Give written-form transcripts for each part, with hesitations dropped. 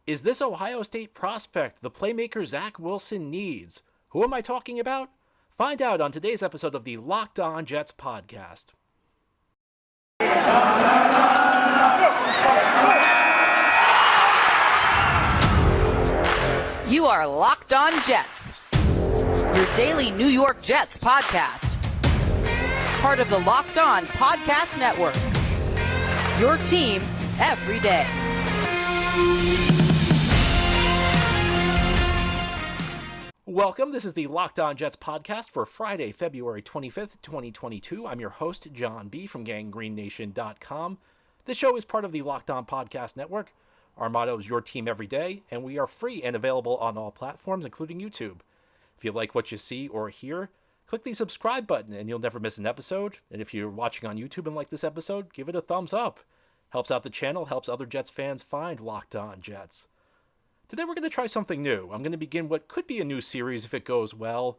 Is this Ohio State prospect the playmaker Zach Wilson needs? Who am I talking about? Find out on today's episode of the Locked On Jets podcast. You are Locked On Jets, your daily New York Jets podcast. Part of the Locked On Podcast Network, your team every day. Welcome. This is the Locked On Jets podcast for Friday, February 25th, 2022. I'm your host, John B. from GangGreenNation.com. This show is part of the Locked On Podcast Network. Our motto is your team every day, and we are free and available on all platforms, including YouTube. If you like what you see or hear, click the subscribe button and you'll never miss an episode. And if you're watching on YouTube and like this episode, give it a thumbs up. Helps out the channel, helps other Jets fans find Locked On Jets. Today we're going to try something new. I'm going to begin what could be a new series if it goes well.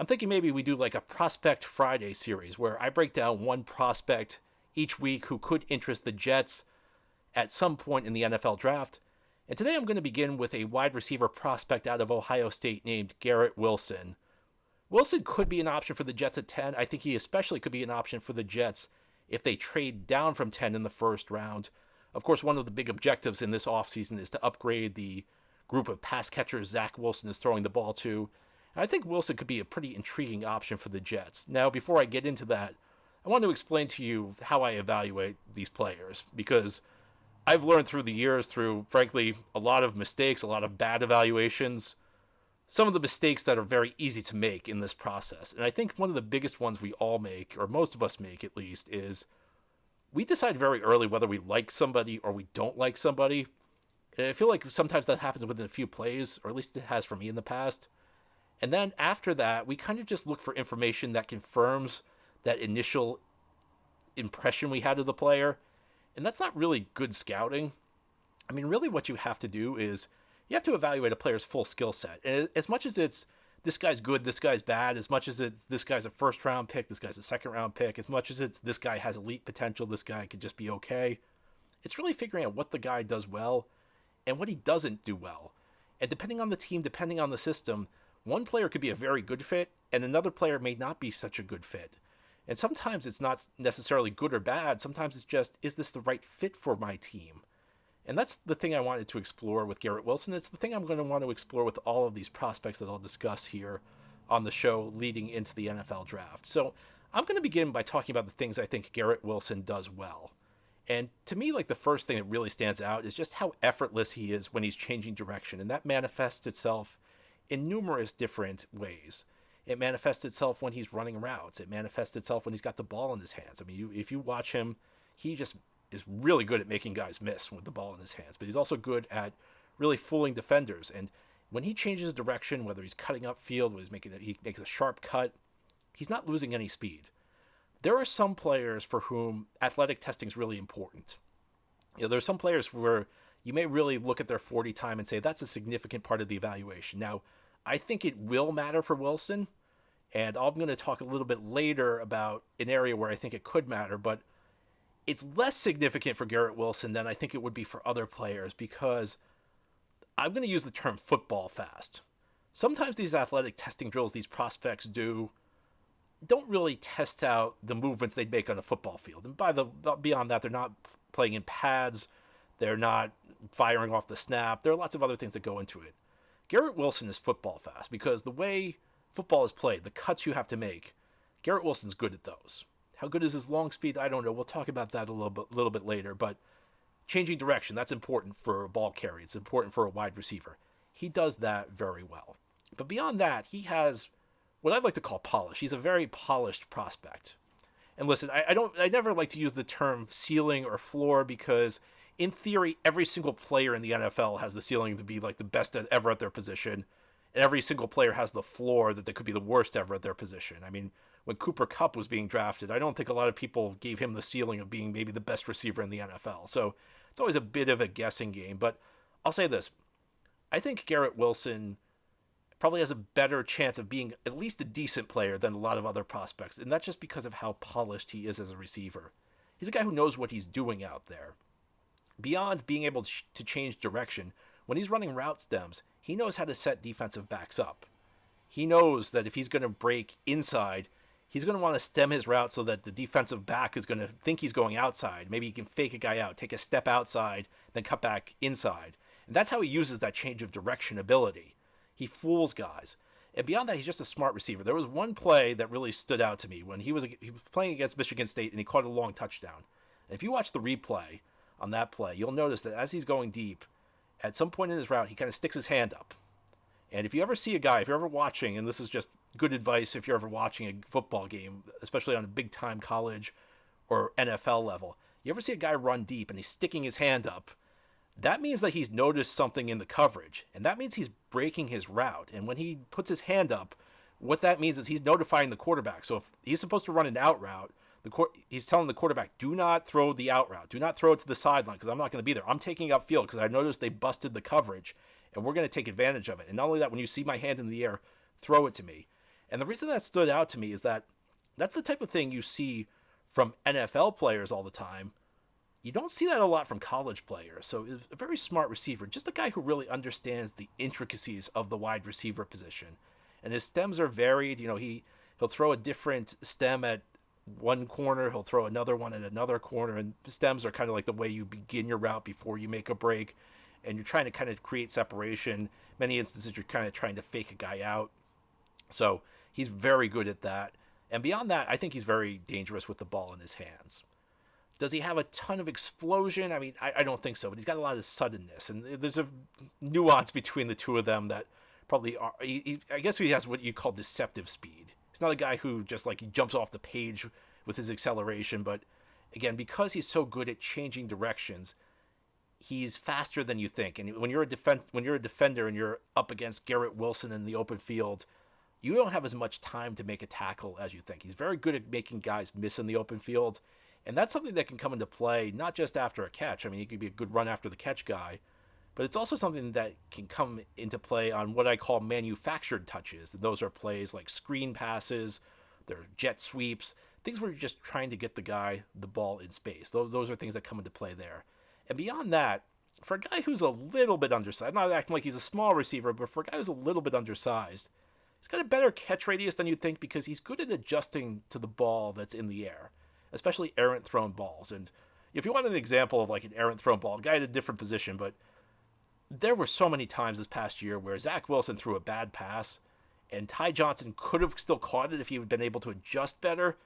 I'm thinking maybe we do like a Prospect Friday series where I break down one prospect each week who could interest the Jets at some point in the NFL draft. And today I'm going to begin with a wide receiver prospect out of Ohio State named Garrett Wilson. Wilson could be an option for the Jets at 10. I think he especially could be an option for the Jets if they trade down from 10 in the first round. Of course, one of the big objectives in this offseason is to upgrade the group of pass catchers Zach Wilson is throwing the ball to. And I think Wilson could be a pretty intriguing option for the Jets. Now, before I get into that, I want to explain to you how I evaluate these players, because I've learned through the years, through, frankly, a lot of mistakes, a lot of bad evaluations, some of the mistakes that are very easy to make in this process. And I think one of the biggest ones we all make, or most of us make at least, is we decide very early whether we like somebody or we don't like somebody. And I feel like sometimes that happens within a few plays, or at least it has for me in the past. And then after that, we kind of just look for information that confirms that initial impression we had of the player. And that's not really good scouting. I mean, really what you have to do is you have to evaluate a player's full skill set. And as much as it's this guy's good, this guy's bad, as much as it's this guy's a first round pick, this guy's a second round pick, as much as it's this guy has elite potential, this guy could just be okay, it's really figuring out what the guy does well and what he doesn't do well. And depending on the team, depending on the system, one player could be a very good fit and another player may not be such a good fit. And sometimes it's not necessarily good or bad. Sometimes it's just, is this the right fit for my team? And that's the thing I wanted to explore with Garrett Wilson. It's the thing I'm going to want to explore with all of these prospects that I'll discuss here on the show leading into the NFL draft. So I'm going to begin by talking about the things I think Garrett Wilson does well. And to me, like, the first thing that really stands out is just how effortless he is when he's changing direction. And that manifests itself in numerous different ways. It manifests itself when he's running routes. It manifests itself when he's got the ball in his hands. I mean, if you watch him, he just is really good at making guys miss with the ball in his hands. But he's also good at really fooling defenders. And when he changes direction, whether he's cutting upfield, whether he makes a sharp cut, he's not losing any speed. There are some players for whom athletic testing is really important. You know, there are some players where you may really look at their 40 time and say that's a significant part of the evaluation. Now, I think it will matter for Wilson, and I'm going to talk a little bit later about an area where I think it could matter, but it's less significant for Garrett Wilson than I think it would be for other players, because I'm going to use the term football fast. Sometimes these athletic testing drills these prospects do don't really test out the movements they'd make on a football field. And beyond that, they're not playing in pads. They're not firing off the snap. There are lots of other things that go into it. Garrett Wilson is football fast because the way football is played, the cuts you have to make, Garrett Wilson's good at those. How good is his long speed? I don't know. We'll talk about that a little bit later. But changing direction, that's important for a ball carry. It's important for a wide receiver. He does that very well. But beyond that, he has what I'd like to call polish. He's a very polished prospect. And listen, I never like to use the term ceiling or floor, because in theory, every single player in the NFL has the ceiling to be like the best ever at their position. And every single player has the floor that they could be the worst ever at their position. I mean, when Cooper Kupp was being drafted, I don't think a lot of people gave him the ceiling of being maybe the best receiver in the NFL. So it's always a bit of a guessing game. But I'll say this. I think Garrett Wilson probably has a better chance of being at least a decent player than a lot of other prospects. And that's just because of how polished he is as a receiver. He's a guy who knows what he's doing out there. Beyond being able to change direction, when he's running route stems, he knows how to set defensive backs up. He knows that if he's going to break inside, he's going to want to stem his route so that the defensive back is going to think he's going outside. Maybe he can fake a guy out, take a step outside, then cut back inside. And that's how he uses that change of direction ability. He fools guys. And beyond that, he's just a smart receiver. There was one play that really stood out to me when he was playing against Michigan State and he caught a long touchdown. And if you watch the replay on that play, you'll notice that as he's going deep, at some point in his route, he kind of sticks his hand up. And if you ever see a guy, if you're ever watching, and this is just good advice if you're ever watching a football game, especially on a big-time college or NFL level, you ever see a guy run deep and he's sticking his hand up, that means that he's noticed something in the coverage, and that means he's breaking his route. And when he puts his hand up, what that means is he's notifying the quarterback. So if he's supposed to run an out route, he's telling the quarterback, do not throw the out route. Do not throw it to the sideline because I'm not going to be there. I'm taking up field because I noticed they busted the coverage, and we're going to take advantage of it. And not only that, when you see my hand in the air, throw it to me. And the reason that stood out to me is that that's the type of thing you see from NFL players all the time. You don't see that a lot from college players. So he's a very smart receiver, just a guy who really understands the intricacies of the wide receiver position. And his stems are varied. He'll throw a different stem at one corner, he'll throw another one at another corner, and stems are kind of like the way you begin your route before you make a break, and you're trying to kind of create separation. Many instances you're kind of trying to fake a guy out. So he's very good at that. And beyond that, I think he's very dangerous with the ball in his hands. Does he have a ton of explosion? I mean, I don't think so, but he's got a lot of suddenness. And there's a nuance between the two of them that probably are. I guess he has what you call deceptive speed. He's not a guy who just he jumps off the page with his acceleration. But again, because he's so good at changing directions, he's faster than you think. And when you're a defender and you're up against Garrett Wilson in the open field, you don't have as much time to make a tackle as you think. He's very good at making guys miss in the open field. And that's something that can come into play not just after a catch. I mean, he could be a good run after the catch guy, but it's also something that can come into play on what I call manufactured touches. And those are plays like screen passes, they're jet sweeps, things where you're just trying to get the guy the ball in space. Those are things that come into play there. And beyond that, for a guy who's a little bit undersized, not acting like he's a small receiver, but for a guy who's a little bit undersized, he's got a better catch radius than you'd think because he's good at adjusting to the ball that's in the air, especially errant thrown balls. And if you want an example of an errant thrown ball, a guy at a different position, but there were so many times this past year where Zach Wilson threw a bad pass and Ty Johnson could have still caught it if he had been able to adjust better.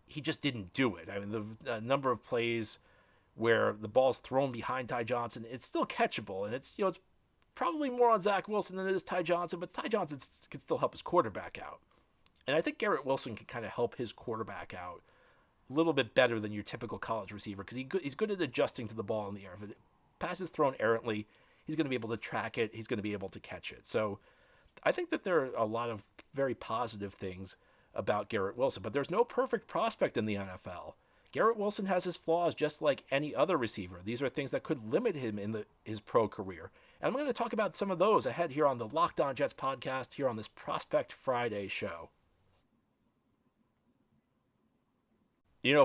He just didn't do it. I mean, the number of plays where the ball's thrown behind Ty Johnson, it's still catchable, and it's probably more on Zach Wilson than it is Ty Johnson, but Ty Johnson can still help his quarterback out. And I think Garrett Wilson can kind of help his quarterback out a little bit better than your typical college receiver because he's good at adjusting to the ball in the air. If it passes thrown errantly, he's going to be able to track it. He's going to be able to catch it. So I think that there are a lot of very positive things about Garrett Wilson, but there's no perfect prospect in the NFL. Garrett Wilson has his flaws just like any other receiver. These are things that could limit him in his pro career. And I'm going to talk about some of those ahead here on the Locked On Jets podcast here on this Prospect Friday show.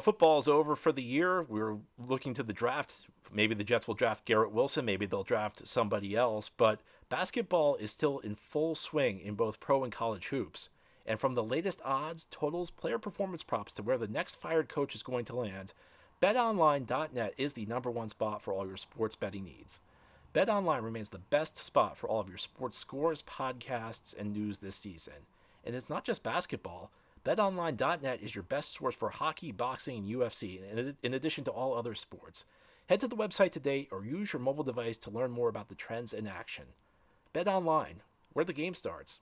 Football is over for the year. We're looking to the draft. Maybe the Jets will draft Garrett Wilson. Maybe they'll draft somebody else. But basketball is still in full swing in both pro and college hoops. And from the latest odds, totals, player performance props to where the next fired coach is going to land, BetOnline.net is the number one spot for all your sports betting needs. BetOnline remains the best spot for all of your sports scores, podcasts, and news this season. And it's not just basketball. BetOnline.net is your best source for hockey, boxing, and UFC, in addition to all other sports. Head to the website today or use your mobile device to learn more about the trends in action. BetOnline, where the game starts.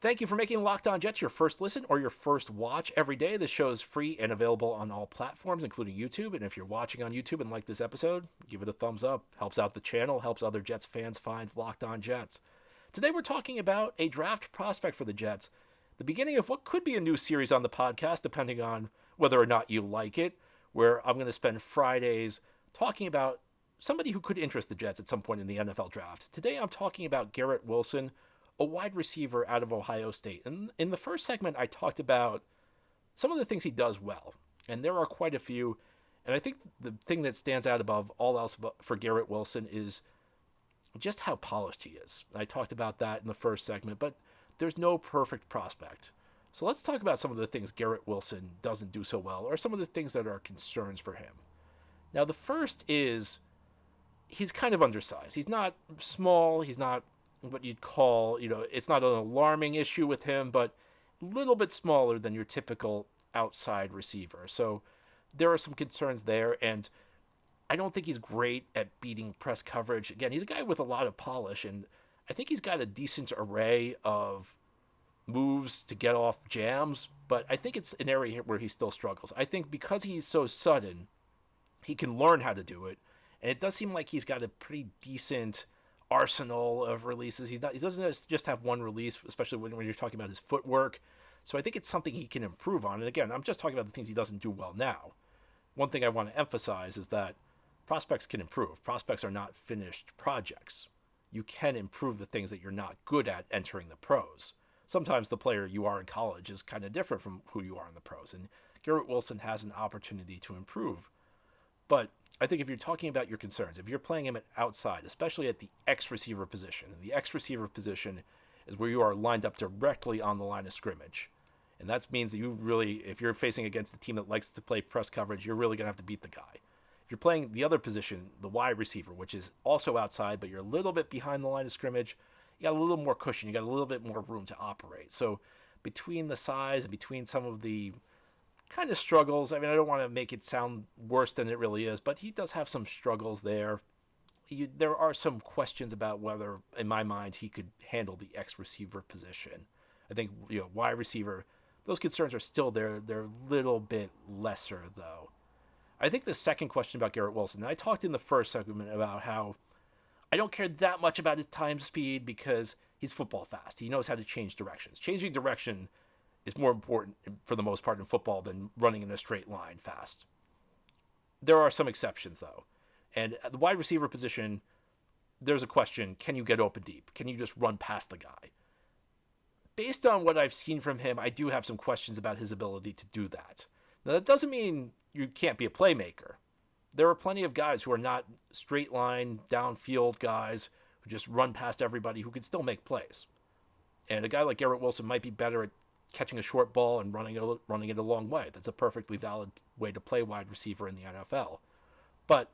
Thank you for making Locked On Jets your first listen or your first watch every day. This show is free and available on all platforms, including YouTube. And if you're watching on YouTube and like this episode, give it a thumbs up. Helps out the channel, helps other Jets fans find Locked On Jets. Today we're talking about a draft prospect for the Jets, the beginning of what could be a new series on the podcast, depending on whether or not you like it, where I'm going to spend Fridays talking about somebody who could interest the Jets at some point in the NFL draft. Today I'm talking about Garrett Wilson, a wide receiver out of Ohio State. And in the first segment, I talked about some of the things he does well, and there are quite a few. And I think the thing that stands out above all else for Garrett Wilson is just how polished he is. I talked about that in the first segment, but there's no perfect prospect. So let's talk about some of the things Garrett Wilson doesn't do so well, or some of the things that are concerns for him. Now, the first is he's kind of undersized. He's not small. He's not what you'd call, it's not an alarming issue with him, but a little bit smaller than your typical outside receiver. So there are some concerns there, and I don't think he's great at beating press coverage. Again, he's a guy with a lot of polish, and I think he's got a decent array of moves to get off jams, but I think it's an area where he still struggles. I think because he's so sudden, he can learn how to do it, and it does seem like he's got a pretty decent arsenal of releases. He doesn't just have one release, especially when you're talking about his footwork. So I think it's something he can improve on. And again, I'm just talking about the things he doesn't do well now. One thing I want to emphasize is that prospects can improve. Prospects are not finished projects. You can improve the things that you're not good at entering the pros. Sometimes the player you are in college is kind of different from who you are in the pros. And Garrett Wilson has an opportunity to improve. But I think if you're talking about your concerns, if you're playing him at outside, especially at the X receiver position, and the X receiver position is where you are lined up directly on the line of scrimmage. And that means that you really, if you're facing against a team that likes to play press coverage, you're really going to have to beat the guy. If you're playing the other position, the wide receiver, which is also outside, but you're a little bit behind the line of scrimmage, you got a little more cushion. You got a little bit more room to operate. So between the size and between some of the kind of struggles, I mean, I don't want to make it sound worse than it really is, but he does have some struggles there. There are some questions about whether, in my mind, he could handle the X receiver position. I think, wide receiver, those concerns are still there. They're a little bit lesser, though. I think the second question about Garrett Wilson, and I talked in the first segment about how I don't care that much about his time speed because he's football fast. He knows how to change directions. Changing direction is more important for the most part in football than running in a straight line fast. There are some exceptions, though. And at the wide receiver position, there's a question, can you get open deep? Can you just run past the guy? Based on what I've seen from him, I do have some questions about his ability to do that. Now, that doesn't mean you can't be a playmaker. There are plenty of guys who are not straight line, downfield guys who just run past everybody who can still make plays. And a guy like Garrett Wilson might be better at catching a short ball and running it a long way. That's a perfectly valid way to play wide receiver in the NFL. But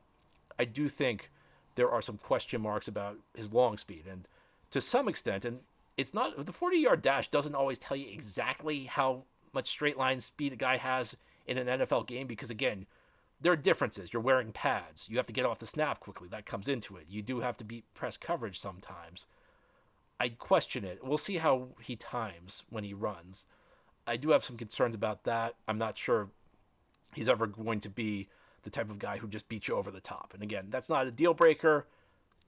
I do think there are some question marks about his long speed. And to some extent, and it's not, the 40-yard dash doesn't always tell you exactly how much straight line speed a guy has in an NFL game because, again, there are differences. You're wearing pads. You have to get off the snap quickly. That comes into it. You do have to beat press coverage sometimes. I'd question it. We'll see how he times when he runs. I do have some concerns about that. I'm not sure he's ever going to be the type of guy who just beats you over the top. And again, that's not a deal breaker.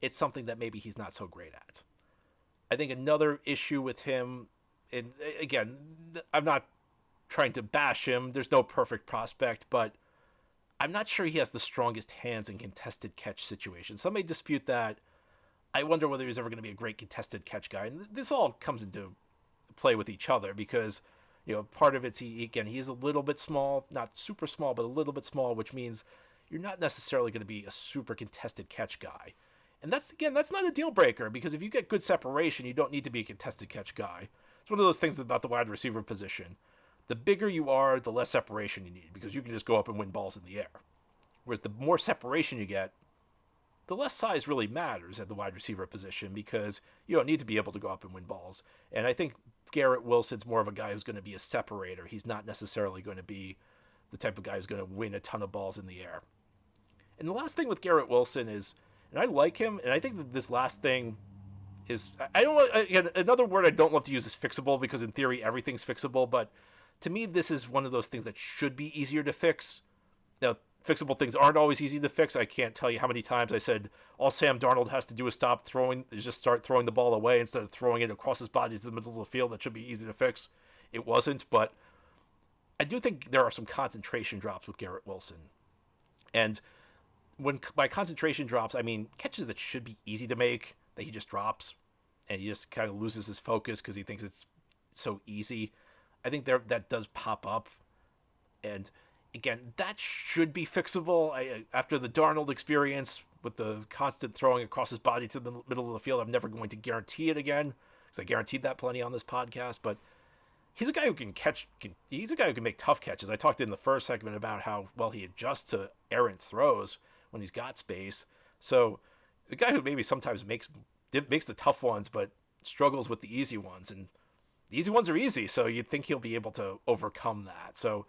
It's something that maybe he's not so great at. I think another issue with him, and again, I'm not trying to bash him. There's no perfect prospect, but I'm not sure he has the strongest hands in contested catch situations. Some may dispute that. I wonder whether he's ever going to be a great contested catch guy. And this all comes into play with each other because, part of it's, he is a little bit small, not super small, but a little bit small, which means you're not necessarily going to be a super contested catch guy. And that's not a deal breaker because if you get good separation, you don't need to be a contested catch guy. It's one of those things about the wide receiver position. The bigger you are, the less separation you need because you can just go up and win balls in the air. Whereas the more separation you get, the less size really matters at the wide receiver position because you don't need to be able to go up and win balls. And I think Garrett Wilson's more of a guy who's going to be a separator. He's not necessarily going to be the type of guy who's going to win a ton of balls in the air. And the last thing with Garrett Wilson is, and I like him, and I think that this last thing is, again, another word I don't love to use is fixable because in theory everything's fixable, but to me this is one of those things that should be easier to fix. Now, fixable things aren't always easy to fix. I can't tell you how many times I said all Sam Darnold has to do is start throwing the ball away instead of throwing it across his body to the middle of the field. That should be easy to fix. It wasn't, but I do think there are some concentration drops with Garrett Wilson. And when by concentration drops, I mean catches that should be easy to make that he just drops and he just kind of loses his focus because he thinks it's so easy. I think that does pop up. And Again, that should be fixable. After the Darnold experience with the constant throwing across his body to the middle of the field, I'm never going to guarantee it again, because I guaranteed that plenty on this podcast. But he's a guy who can catch. He's a guy who can make tough catches. I talked in the first segment about how well he adjusts to errant throws when he's got space. So the guy who maybe sometimes makes the tough ones, but struggles with the easy ones. And the easy ones are easy, so you'd think he'll be able to overcome that. So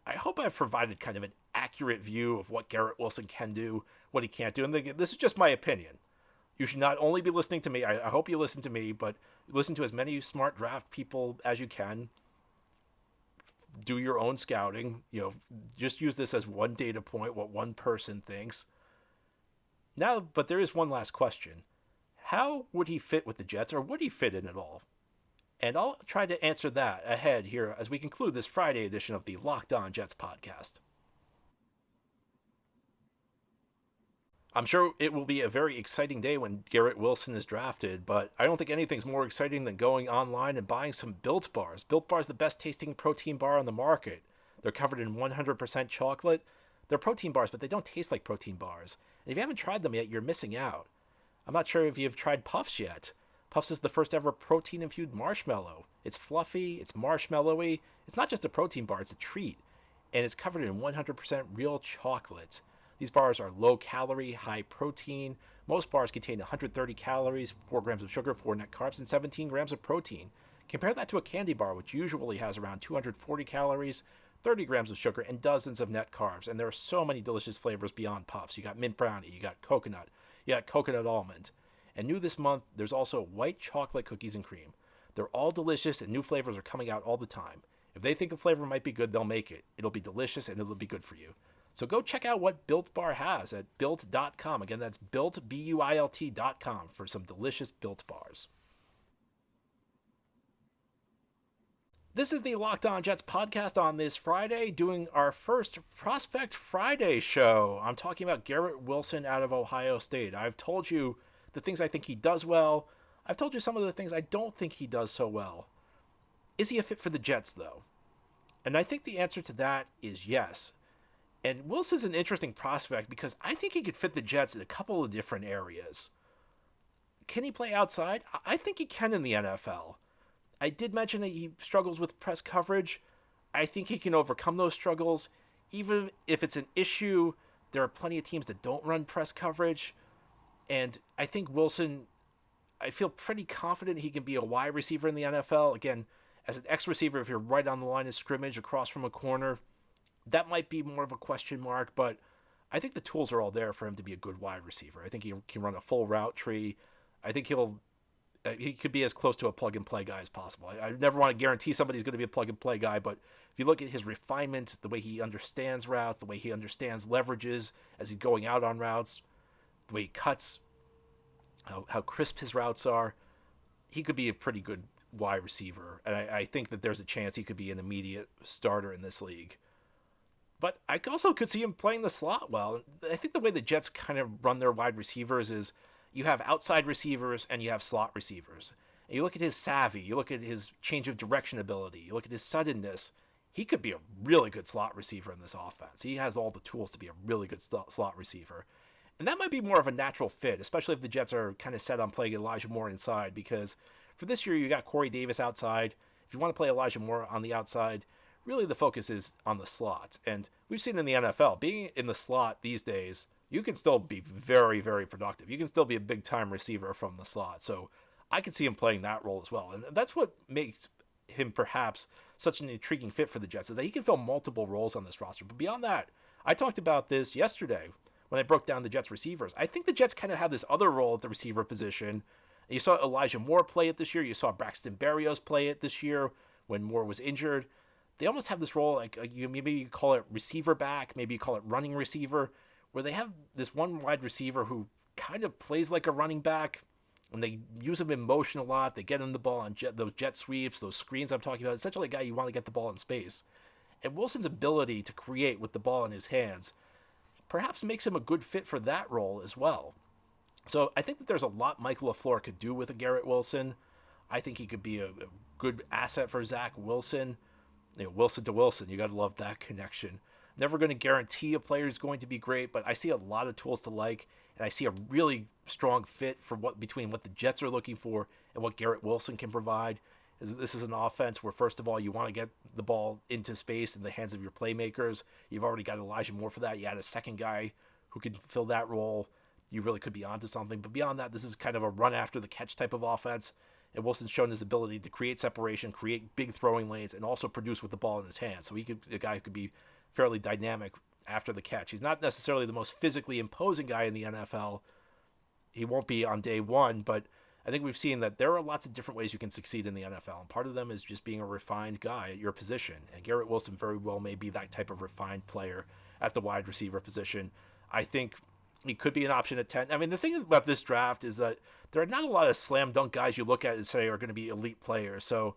I hope I've provided kind of an accurate view of what Garrett Wilson can do, what he can't do. And this is just my opinion. You should not only be listening to me. I hope you listen to me, but listen to as many smart draft people as you can. Do your own scouting. Just use this as one data point, what one person thinks. Now, but there is one last question. How would he fit with the Jets, or would he fit in at all? And I'll try to answer that ahead here as we conclude this Friday edition of the Locked On Jets podcast. I'm sure it will be a very exciting day when Garrett Wilson is drafted, but I don't think anything's more exciting than going online and buying some Built Bars. Built Bar is the best tasting protein bar on the market. They're covered in 100% chocolate. They're protein bars, but they don't taste like protein bars. And if you haven't tried them yet, you're missing out. I'm not sure if you've tried Puffs yet. Puffs is the first ever protein-infused marshmallow. It's fluffy, it's marshmallowy. It's not just a protein bar, it's a treat. And it's covered in 100% real chocolate. These bars are low calorie, high protein. Most bars contain 130 calories, 4 grams of sugar, 4 net carbs, and 17 grams of protein. Compare that to a candy bar, which usually has around 240 calories, 30 grams of sugar, and dozens of net carbs. And there are so many delicious flavors beyond Puffs. You got mint brownie, you got coconut, you got coconut almond. And new this month, there's also white chocolate cookies and cream. They're all delicious, and new flavors are coming out all the time. If they think a flavor might be good, they'll make it. It'll be delicious, and it'll be good for you. So go check out what Built Bar has at Built.com. Again, that's Built, BUILT.com for some delicious Built Bars. This is the Locked On Jets podcast on this Friday, doing our first Prospect Friday show. I'm talking about Garrett Wilson out of Ohio State. I've told you the things I think he does well. I've told you some of the things I don't think he does so well. Is he a fit for the Jets, though? And I think the answer to that is yes. And Wilson's an interesting prospect because I think he could fit the Jets in a couple of different areas. Can he play outside? I think he can in the NFL. I did mention that he struggles with press coverage. I think he can overcome those struggles. Even if it's an issue, there are plenty of teams that don't run press coverage. And I think Wilson, I feel pretty confident he can be a wide receiver in the NFL. Again, as an X-receiver, if you're right on the line of scrimmage across from a corner, that might be more of a question mark. But I think the tools are all there for him to be a good wide receiver. I think he can run a full route tree. I think he could be as close to a plug-and-play guy as possible. I never want to guarantee somebody's going to be a plug-and-play guy, but if you look at his refinement, the way he understands routes, the way he understands leverages as he's going out on routes, the way he cuts, how crisp his routes are, he could be a pretty good wide receiver. And I think that there's a chance he could be an immediate starter in this league. But I also could see him playing the slot well. I think the way the Jets kind of run their wide receivers is you have outside receivers and you have slot receivers. And you look at his savvy, you look at his change of direction ability, you look at his suddenness. He could be a really good slot receiver in this offense. He has all the tools to be a really good slot receiver. And that might be more of a natural fit, especially if the Jets are kind of set on playing Elijah Moore inside, because for this year you got Corey Davis outside. If you want to play Elijah Moore on the outside, really the focus is on the slot. And we've seen in the NFL, being in the slot these days, you can still be very, very productive. You can still be a big-time receiver from the slot. So I could see him playing that role as well. And that's what makes him perhaps such an intriguing fit for the Jets, is that he can fill multiple roles on this roster. But beyond that, I talked about this yesterday when I broke down the Jets receivers. I think the Jets kind of have this other role at the receiver position. You saw Elijah Moore play it this year. You saw Braxton Berrios play it this year when Moore was injured. They almost have this role, like maybe you call it receiver back, maybe you call it running receiver, where they have this one wide receiver who kind of plays like a running back, and they use him in motion a lot. They get him the ball on those jet sweeps, those screens I'm talking about. Essentially a guy you want to get the ball in space. And Wilson's ability to create with the ball in his hands perhaps makes him a good fit for that role as well. So I think that there's a lot Michael LaFleur could do with a Garrett Wilson. I think he could be a good asset for Zach Wilson. Wilson to Wilson, you got to love that connection. Never going to guarantee a player is going to be great, but I see a lot of tools to like, and I see a really strong fit for between what the Jets are looking for and what Garrett Wilson can provide. This is an offense where, first of all, you want to get the ball into space in the hands of your playmakers. You've already got Elijah Moore for that. You add a second guy who can fill that role. You really could be onto something. But beyond that, this is kind of a run after the catch type of offense. And Wilson's shown his ability to create separation, create big throwing lanes, and also produce with the ball in his hands. So a guy who could be fairly dynamic after the catch. He's not necessarily the most physically imposing guy in the NFL. He won't be on day one, but I think we've seen that there are lots of different ways you can succeed in the NFL. And part of them is just being a refined guy at your position. And Garrett Wilson very well may be that type of refined player at the wide receiver position. I think he could be an option at 10. I mean, the thing about this draft is that there are not a lot of slam dunk guys you look at and say are going to be elite players. So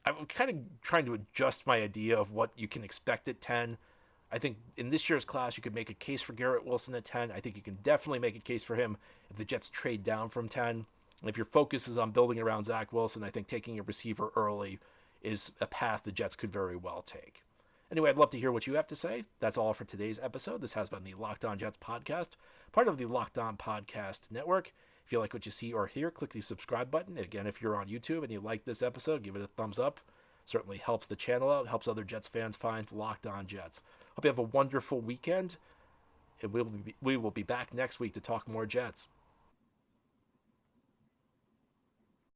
I'm kind of trying to adjust my idea of what you can expect at 10. I think in this year's class, you could make a case for Garrett Wilson at 10. I think you can definitely make a case for him if the Jets trade down from 10. And if your focus is on building around Zach Wilson, I think taking a receiver early is a path the Jets could very well take. Anyway, I'd love to hear what you have to say. That's all for today's episode. This has been the Locked On Jets podcast, part of the Locked On Podcast Network. If you like what you see or hear, click the subscribe button. Again, if you're on YouTube and you like this episode, give it a thumbs up. Certainly helps the channel out, helps other Jets fans find Locked On Jets. Hope you have a wonderful weekend, and we will be back next week to talk more Jets.